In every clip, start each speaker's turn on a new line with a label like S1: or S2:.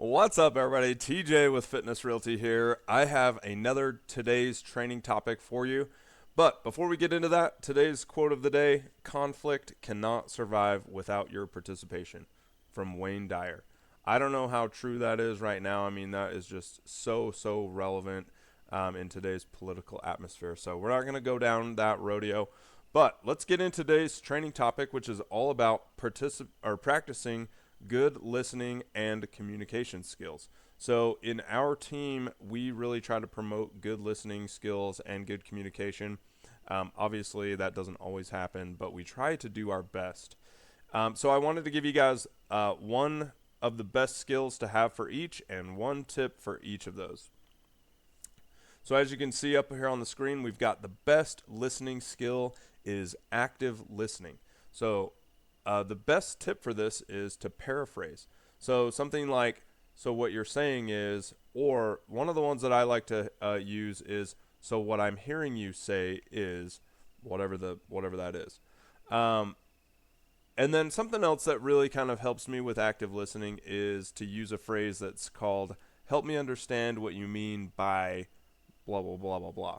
S1: What's up, everybody? TJ with Fitness Realty here. I have another today's training topic for you. But before we get into that, today's quote of the day: conflict cannot survive without your participation, from Wayne Dyer. I don't know how true that is right now. I mean, that is just so relevant in today's political atmosphere. So we're not going to go down that rodeo. But let's get into today's training topic, which is all about practicing good listening and communication skills. So in our team, we really try to promote good listening skills and good communication. Obviously, that doesn't always happen, but we try to do our best. So I wanted to give you guys one of the best skills to have for each and one tip for each of those. So as you can see up here on the screen, we've got the best listening skill is active listening. So the best tip for this is to paraphrase. So something like, so what you're saying is, or one of the ones that I like to use is, so what I'm hearing you say is, whatever that is. And then something else that really kind of helps me with active listening is to use a phrase that's called, help me understand what you mean by blah, blah, blah, blah, blah.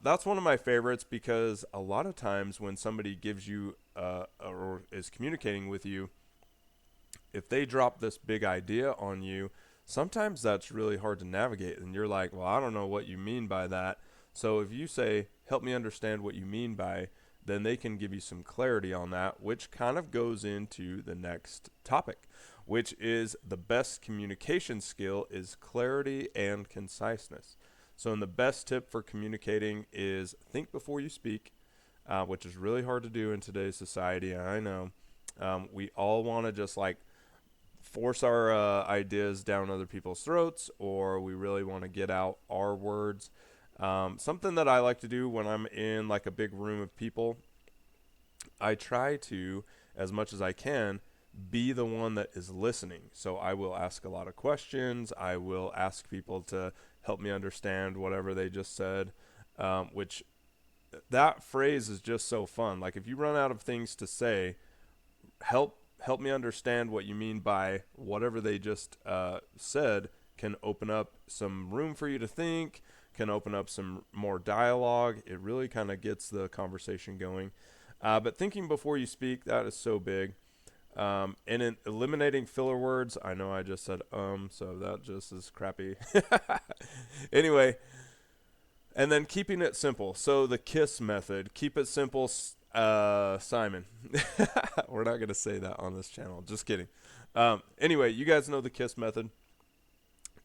S1: That's one of my favorites because a lot of times when somebody gives you or is communicating with you, if they drop this big idea on you, sometimes that's really hard to navigate. And you're like, well, I don't know what you mean by that. So if you say, help me understand what you mean by, then they can give you some clarity on that, which kind of goes into the next topic, which is the best communication skill is clarity and conciseness. So, the best tip for communicating is think before you speak, which is really hard to do in today's society. I know. We all want to just like force our ideas down other people's throats, or we really want to get out our words. Something that I like to do when I'm in like a big room of people, I try to, as much as I can, be the one that is listening. So I will ask a lot of questions. I will ask people to help me understand whatever they just said, which that phrase is just so fun. Like if you run out of things to say, help me understand what you mean by whatever they just said can open up some room for you to think, can open up some more dialogue. It really kind of gets the conversation going. But thinking before you speak, that is so big. And in eliminating filler words, I know I just said so that just is crappy. Anyway, and then keeping it simple. So the KISS method, keep it simple, Simon. We're not going to say that on this channel. Just kidding. Anyway, you guys know the KISS method,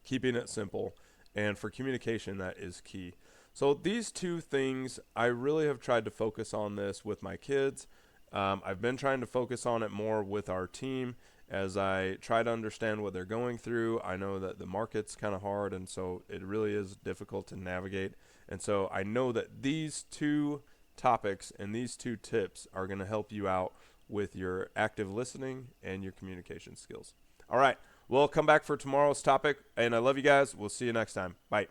S1: keeping it simple. And for communication, that is key. So these two things, I really have tried to focus on this with my kids. I've been trying to focus on it more with our team as I try to understand what they're going through. I know that the market's kind of hard, and so it really is difficult to navigate. And so I know that these two topics and these two tips are going to help you out with your active listening and your communication skills. All right, we'll come back for tomorrow's topic, and I love you guys. We'll see you next time. Bye.